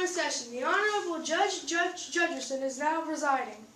in session. The Honorable Judge Judgerson is now presiding.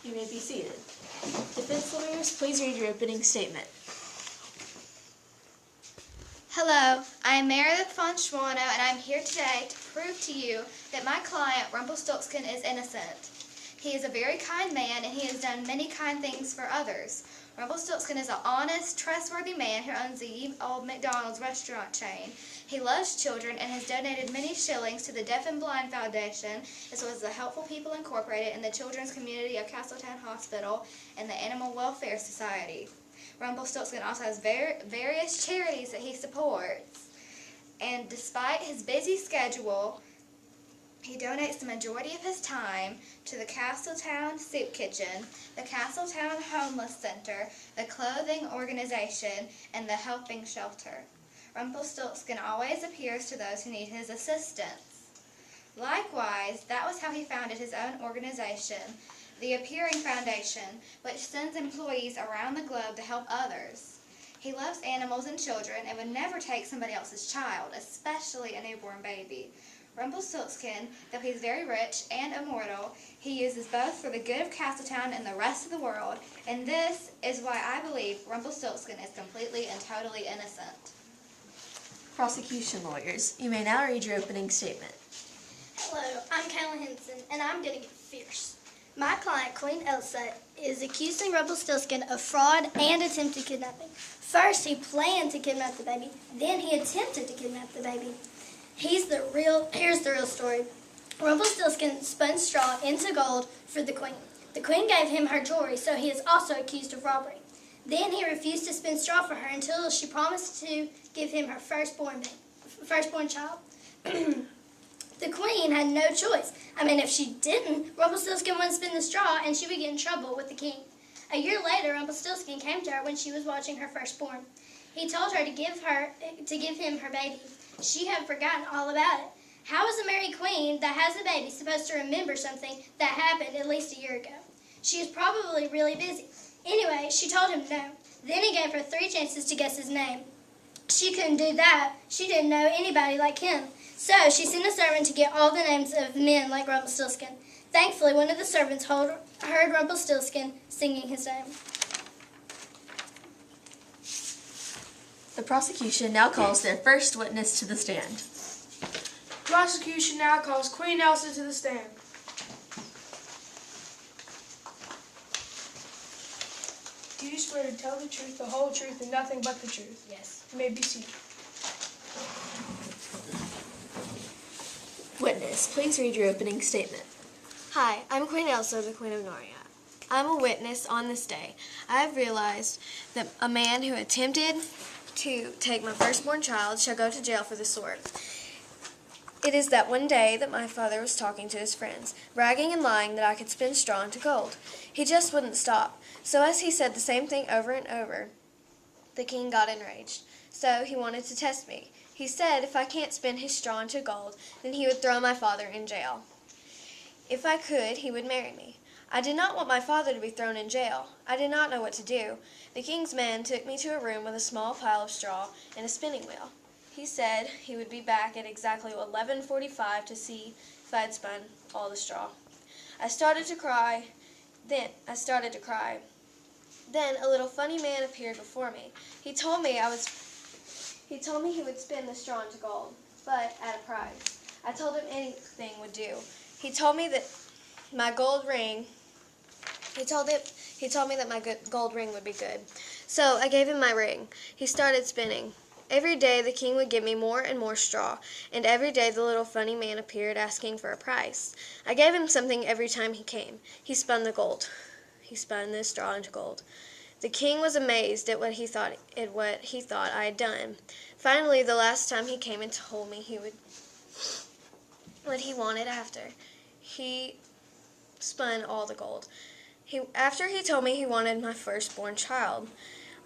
You may be seated. Defense lawyers, please read your opening statement. Hello, I am Meredith von Schwano, and I'm here today to prove to you that my client, Rumpelstiltskin, is innocent. He is a very kind man, and he has done many kind things for others. Rumpelstiltskin is an honest, trustworthy man who owns the Ye Old McDonald's restaurant chain. He loves children and has donated many shillings to the Deaf and Blind Foundation, as well as the Helpful People Incorporated and the Children's Community of Castletown Hospital and the Animal Welfare Society. Rumpelstiltskin also has various charities that he supports. And despite his busy schedule, he donates the majority of his time to the Castletown Soup Kitchen, the Castletown Homeless Center, the Clothing Organization, and the Helping Shelter. Rumpelstiltskin always appears to those who need his assistance. Likewise, that was how he founded his own organization, the Appearing Foundation, which sends employees around the globe to help others. He loves animals and children and would never take somebody else's child, especially a newborn baby. Rumpelstiltskin, though he is very rich and immortal, he uses both for the good of Castletown and the rest of the world, and this is why I believe Rumpelstiltskin is completely and totally innocent. Prosecution lawyers, you may now read your opening statement. Hello, I'm Kayla Henson, and I'm going to get fierce. My client, Queen Elsa, is accusing Rumpelstiltskin of fraud and attempted kidnapping. First, he planned to kidnap the baby, then he attempted to kidnap the baby. Here's the real story. Rumpelstiltskin spun straw into gold for the queen. The queen gave him her jewelry, so he is also accused of robbery. Then he refused to spin straw for her until she promised to give him her firstborn child. The queen had no choice. If she didn't, Rumpelstiltskin wouldn't spin the straw and she would get in trouble with the king. A year later, Rumpelstiltskin came to her when she was watching her firstborn. He told her to give him her baby. She had forgotten all about it. How is a married queen that has a baby supposed to remember something that happened at least a year ago? She is probably really busy. Anyway, she told him no. Then he gave her 3 chances to guess his name. She couldn't do that. She didn't know anybody like him. So she sent a servant to get all the names of men like Rumpelstiltskin. Thankfully, one of the servants heard Rumpelstiltskin singing his name. The prosecution now calls their first witness to the stand. Prosecution now calls Queen Elsa to the stand. Do you swear to tell the truth, the whole truth, and nothing but the truth? Yes. You may be seated. Witness, please read your opening statement. Hi, I'm Queen Elsa, the Queen of Noria. I'm a witness on this day. I have realized that a man who attempted to take my firstborn child shall go to jail for the sword. It is that one day that my father was talking to his friends, bragging and lying that I could spin straw into gold. He just wouldn't stop. So as he said the same thing over and over, the king got enraged. So he wanted to test me. He said if I can't spin his straw into gold, then he would throw my father in jail. If I could, he would marry me. I did not want my father to be thrown in jail. I did not know what to do. The king's men took me to a room with a small pile of straw and a spinning wheel. He said he would be back at exactly 11:45 to see if I had spun all the straw. I started to cry. Then a little funny man appeared before me. He told me he would spin the straw into gold, but at a price. I told him anything would do. He told me that my gold ring would be good. So I gave him my ring. He started spinning. Every day the king would give me more and more straw, and every day the little funny man appeared asking for a price. I gave him something every time he came. He spun the gold. He spun the straw into gold. The king was amazed at what he thought I had done. Finally, the last time he came and told me what he wanted after he spun all the gold. After he told me he wanted my firstborn child.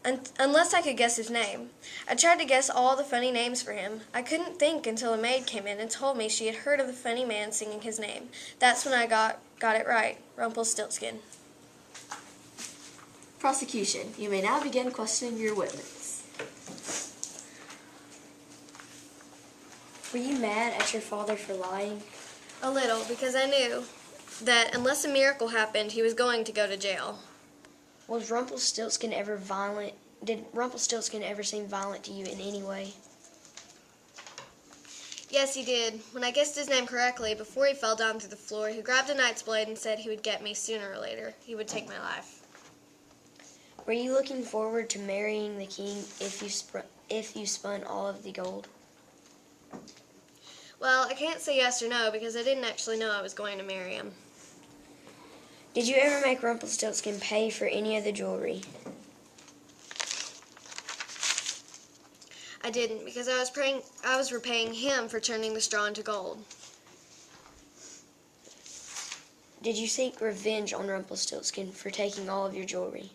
unless I could guess his name. I tried to guess all the funny names for him. I couldn't think until a maid came in and told me she had heard of the funny man singing his name. That's when I got it right, Rumpelstiltskin. Prosecution, you may now begin questioning your witness. Were you mad at your father for lying? A little, because I knew that unless a miracle happened, he was going to go to jail. Was Rumpelstiltskin ever violent? Did Rumpelstiltskin ever seem violent to you in any way? Yes, he did. When I guessed his name correctly, before he fell down through the floor, he grabbed a knight's blade and said he would get me sooner or later. He would take my life. Were you looking forward to marrying the king if you spun all of the gold? Well, I can't say yes or no because I didn't actually know I was going to marry him. Did you ever make Rumpelstiltskin pay for any of the jewelry? I didn't because I was repaying him for turning the straw into gold. Did you seek revenge on Rumpelstiltskin for taking all of your jewelry?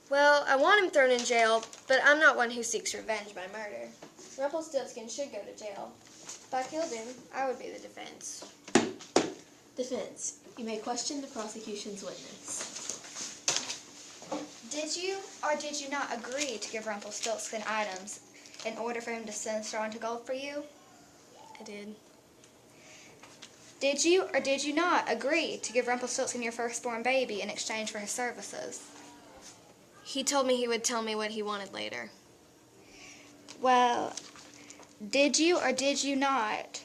Well, I want him thrown in jail, but I'm not one who seeks revenge by murder. Rumpelstiltskin should go to jail. If I killed him, I would be the defense. Defense, you may question the prosecution's witness. Did you or did you not agree to give Rumpelstiltskin items in order for him to send straw into gold for you? I did. Did you or did you not agree to give Rumpelstiltskin your firstborn baby in exchange for his services? He told me he would tell me what he wanted later. Well, did you or did you not?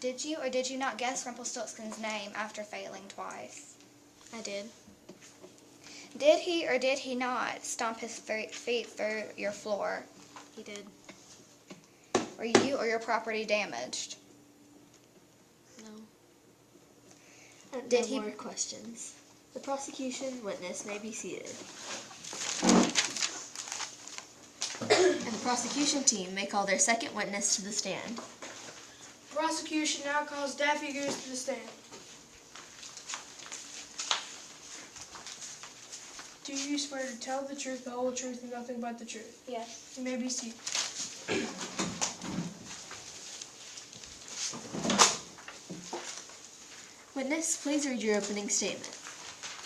Did you or did you not guess Rumpelstiltskin's name after failing twice? I did. Did he or did he not stomp his feet through your floor? He did. Were you or your property damaged? No. Did No he- more questions. The prosecution witness may be seated. And the prosecution team may call their second witness to the stand. Prosecution now calls Daffy Goose to the stand. Do you swear to tell the truth, the whole truth, and nothing but the truth? Yes. You may be seated. Witness, please read your opening statement.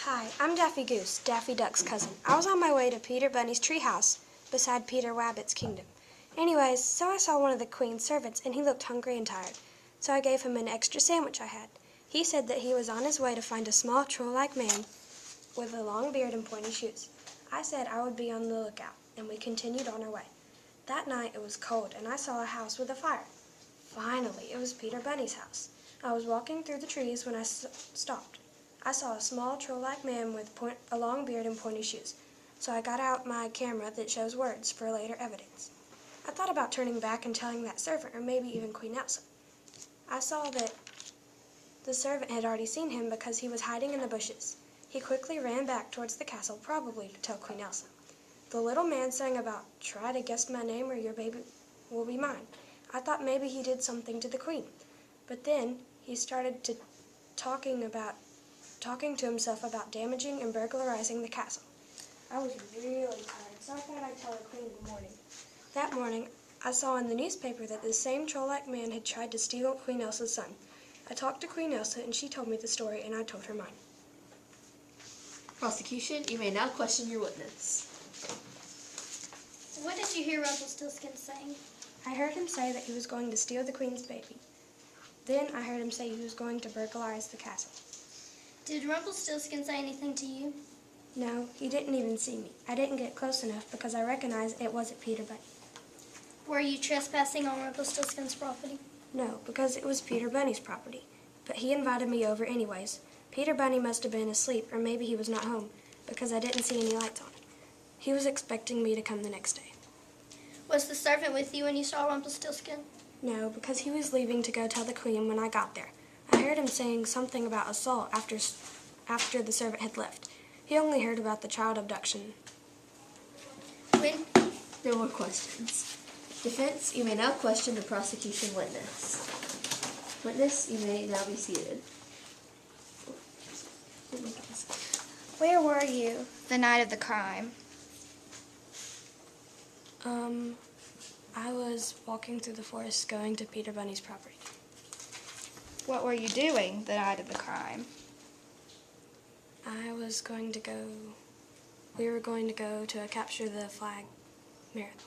Hi, I'm Daffy Goose, Daffy Duck's cousin. I was on my way to Peter Bunny's treehouse beside Peter Rabbit's kingdom. Anyways, so I saw one of the queen's servants, and he looked hungry and tired. So I gave him an extra sandwich I had. He said that he was on his way to find a small troll-like man with a long beard and pointy shoes. I said I would be on the lookout, and we continued on our way. That night it was cold, and I saw a house with a fire. Finally, it was Peter Bunny's house. I was walking through the trees when I stopped. I saw a small troll-like man with a long beard and pointy shoes. So I got out my camera that shows words for later evidence. I thought about turning back and telling that servant, or maybe even Queen Elsa. I saw that the servant had already seen him because he was hiding in the bushes. He quickly ran back towards the castle, probably to tell Queen Elsa. The little man sang about, "Try to guess my name or your baby will be mine." I thought maybe he did something to the queen. But then he started talking to himself about damaging and burglarizing the castle. I was really tired, so I thought I'd tell the queen in the morning. That morning, I saw in the newspaper that the same troll-like man had tried to steal Queen Elsa's son. I talked to Queen Elsa, and she told me the story, and I told her mine. Prosecution, you may now question your witness. What did you hear Rumpelstiltskin saying? I heard him say that he was going to steal the queen's baby. Then I heard him say he was going to burglarize the castle. Did Rumpelstiltskin say anything to you? No, he didn't even see me. I didn't get close enough because I recognized it wasn't Peter Bunny. Were you trespassing on Rumpelstiltskin's property? No, because it was Peter Bunny's property. But he invited me over anyways. Peter Bunny must have been asleep, or maybe he was not home, because I didn't see any lights on. He was expecting me to come the next day. Was the servant with you when you saw Rumpelstiltskin? No, because he was leaving to go tell the queen when I got there. I heard him saying something about assault after the servant had left. He only heard about the child abduction. When? No more questions. Defense, you may now question the prosecution witness. Witness, you may now be seated. Where were you the night of the crime? I was walking through the forest going to Peter Bunny's property. What were you doing the night of the crime? We were going to go to capture the flag marathon.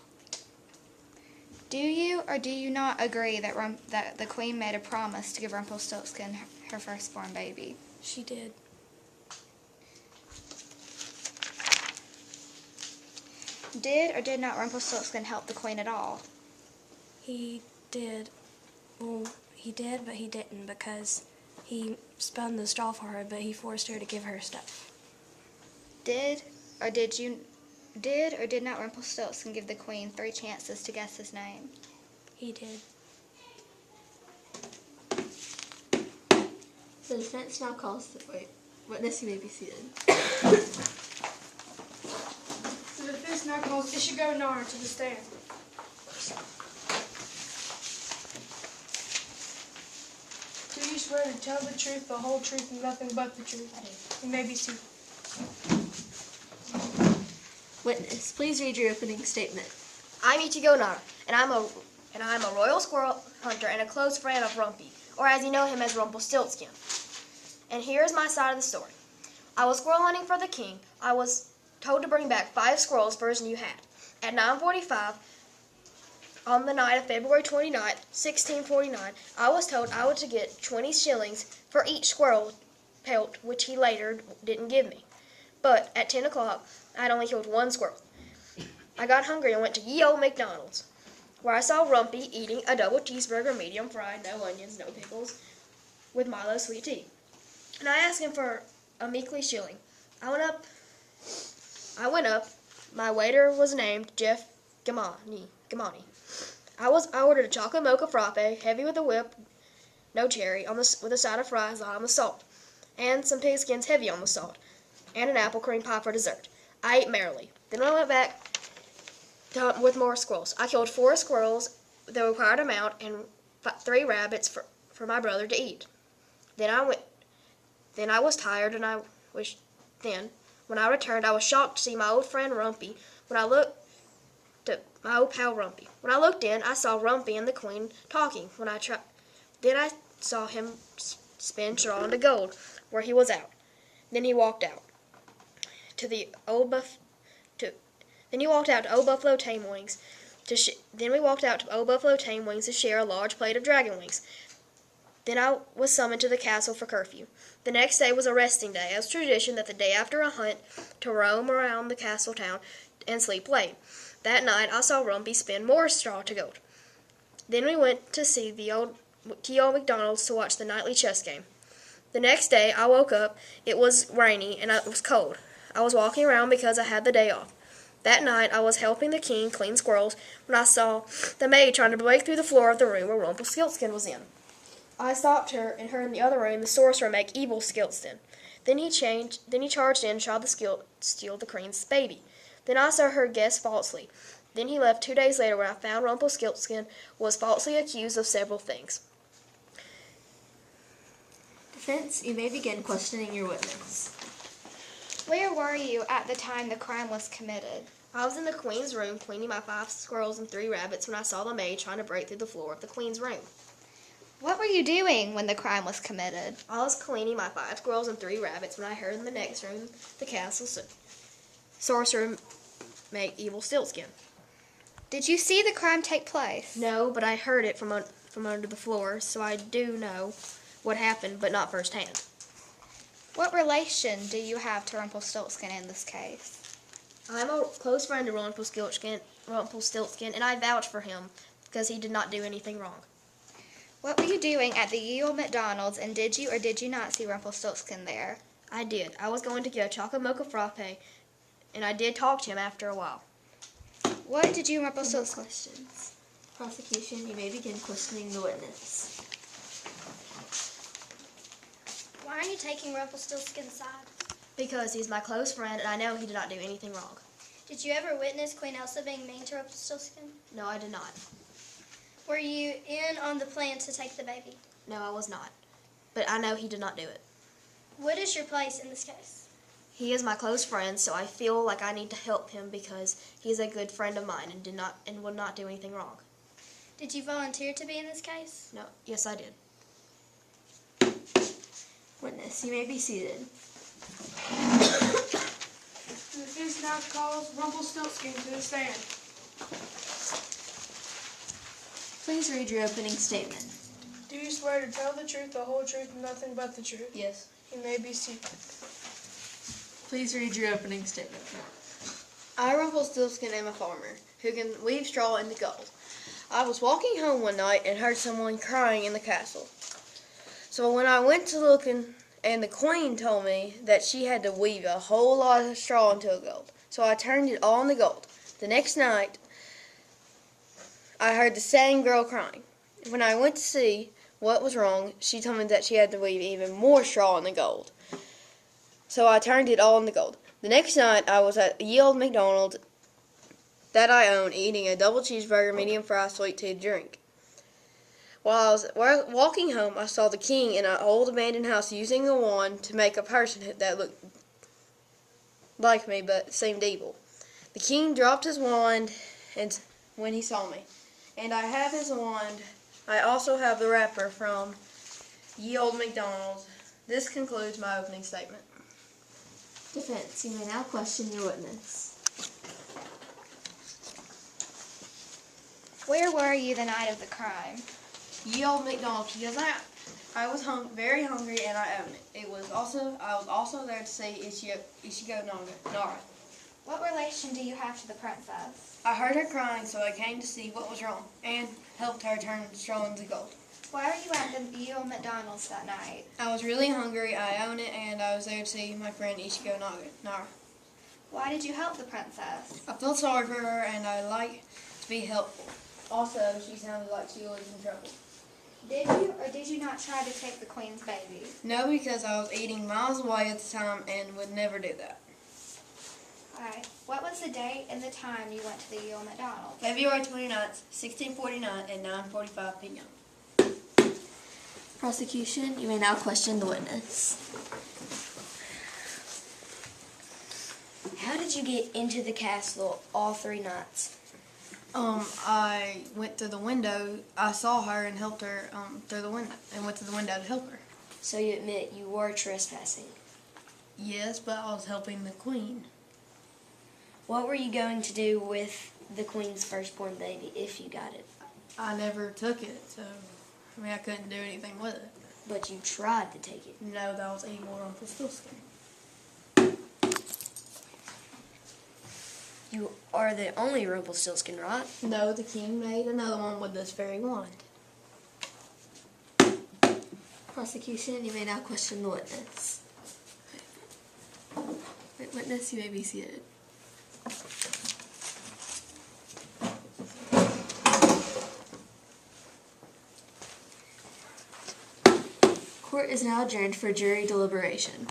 Do you or do you not agree that the Queen made a promise to give Rumpelstiltskin her firstborn baby? She did. Did or did not Rumpelstiltskin help the Queen at all? He did. Well, he did, but he didn't because he spun the straw for her, but he forced her to give her stuff. Did or did not Rumpelstiltskin give the Queen 3 chances to guess his name? He did. The defense now calls witness, you may be seated. The defense now calls Ishigo Nara to the stand. Do you swear to tell the truth, the whole truth, and nothing but the truth? I do. You may be seated. Witness, please read your opening statement. I'm Ichigo Nara, and I'm a royal squirrel hunter and a close friend of Rumpy, or as you know him as Rumpelstiltskin. And here's my side of the story. I was squirrel hunting for the king. I was told to bring back 5 squirrels for his new hat. At 9:45, on the night of February 29th, 1649, I was told I was to get 20 shillings for each squirrel pelt, which he later didn't give me. But at 10 o'clock, I had only killed 1 squirrel. I got hungry and went to ye old McDonald's, where I saw Rumpy eating a double cheeseburger, medium fried, no onions, no pickles, with Milo sweet tea. And I asked him for a meekly shilling. I went up. My waiter was named Jeff Gamani. I ordered a chocolate mocha frappe, heavy with a whip, no cherry, with a side of fries light on the salt, and some pigskins heavy on the salt, and an apple cream pie for dessert. I ate merrily. Then I went back with more squirrels. I killed 4 squirrels, the required amount, and 3 rabbits for my brother to eat. Then I was tired, and when I returned, I was shocked to see my old friend Rumpy. My old pal Rumpy. When I looked in, I saw Rumpy and the Queen talking. Then I saw him spin straw into gold, where he was out. Then he walked out to Old Buffalo Tame Wings. Then we walked out to Old Buffalo Tame Wings to share a large plate of dragon wings. Then I was summoned to the castle for curfew. The next day was a resting day, as tradition that the day after a hunt to roam around the castle town and sleep late. That night I saw Rumpy spin more straw to gold. Then we went to see the old McDonald's to watch the nightly chess game. The next day I woke up. It was rainy and it was cold. I was walking around because I had the day off. That night I was helping the king clean squirrels when I saw the maid trying to break through the floor of the room where Rumpelstiltskin was in. I stopped her and her in the other room, the sorcerer make evil Skiltskin. Then he charged in and tried to steal the queen's baby. Then I saw her guess falsely. Then he left 2 days later, when I found Rumpelstiltskin was falsely accused of several things. Defense, you may begin questioning your witness. Where were you at the time the crime was committed? I was in the queen's room cleaning my 5 squirrels and 3 rabbits when I saw the maid trying to break through the floor of the queen's room. What were you doing when the crime was committed? I was cleaning my 5 squirrels and 3 rabbits when I heard in the next room the castle sorcerer make evil Stiltskin. Did you see the crime take place? No, but I heard it from under the floor, so I do know what happened, but not firsthand. What relation do you have to Rumpelstiltskin in this case? I'm a close friend of Rumpelstiltskin, and I vouch for him because he did not do anything wrong. What were you doing at the Ye Olde McDonald's, and did you or did you not see Rumpelstiltskin there? I did. I was going to get a chocolate mocha frappe, and I did talk to him after a while. What did you and Rumpelstiltskin... Questions. Prosecution, you may begin questioning the witness. Why are you taking Rumpelstiltskin's side? Because he's my close friend, and I know he did not do anything wrong. Did you ever witness Queen Elsa being mean to Rumpelstiltskin? No, I did not. Were you in on the plan to take the baby? No, I was not. But I know he did not do it. What is your place in this case? He is my close friend, so I feel like I need to help him because he is a good friend of mine and will not do anything wrong. Did you volunteer to be in this case? No, yes, I did. Witness, you may be seated. The defense now calls Rumpelstiltskin to the stand. Please read your opening statement. Do you swear to tell the truth, the whole truth, and nothing but the truth? Yes. You may be seated. Please read your opening statement. I, Rumpelstiltskin, am a farmer who can weave straw into gold. I was walking home one night and heard someone crying in the castle. So when I went to look, and the queen told me that she had to weave a whole lot of straw into a gold. So I turned it all into gold. The next night, I heard the same girl crying. When I went to see what was wrong, she told me that she had to weave even more straw into gold. So I turned it all into gold. The next night, I was at Ye Olde McDonald's that I own, eating a double cheeseburger, medium fry, sweet tea, drink. While I was walking home, I saw the king in an old abandoned house using a wand to make a person that looked like me but seemed evil. The king dropped his wand when he saw me. And I have his wand. I also have the wrapper from Ye Olde McDonald's. This concludes my opening statement. Defense, you may now question your witness. Where were you the night of the crime? Ye Olde McDonald's, because I was very hungry and I owned it. I was also there to see Ichigo Nara. What relation do you have to the princess? I heard her crying, so I came to see what was wrong and helped her turn straw into gold. Why were you at the Ye Olde McDonald's that night? I was really hungry, I own it, and I was there to see my friend Ichigo Nara. Why did you help the princess? I felt sorry for her and I like to be helpful. Also, she sounded like she was in trouble. Did you or did you not try to take the queen's baby? No, because I was eating miles away at the time and would never do that. Alright. What was the date and the time you went to the Ye Olde McDonald's? February 29th, 1649 at 9:45 p.m. Prosecution, you may now question the witness. How did you get into the castle all 3 nights? I went through the window. I saw her and helped her through the window, and went to the window to help her. So you admit you were trespassing. Yes, but I was helping the queen. What were you going to do with the queen's firstborn baby if you got it? I never took it, so I couldn't do anything with it. But you tried to take it. No, that was evil Rumpelstiltskin. You are the only Rumpelstiltskin, right? No, the king made another one with this very wand. Prosecution, you may now question the witness. Witness, you may be seated. Court is now adjourned for jury deliberation.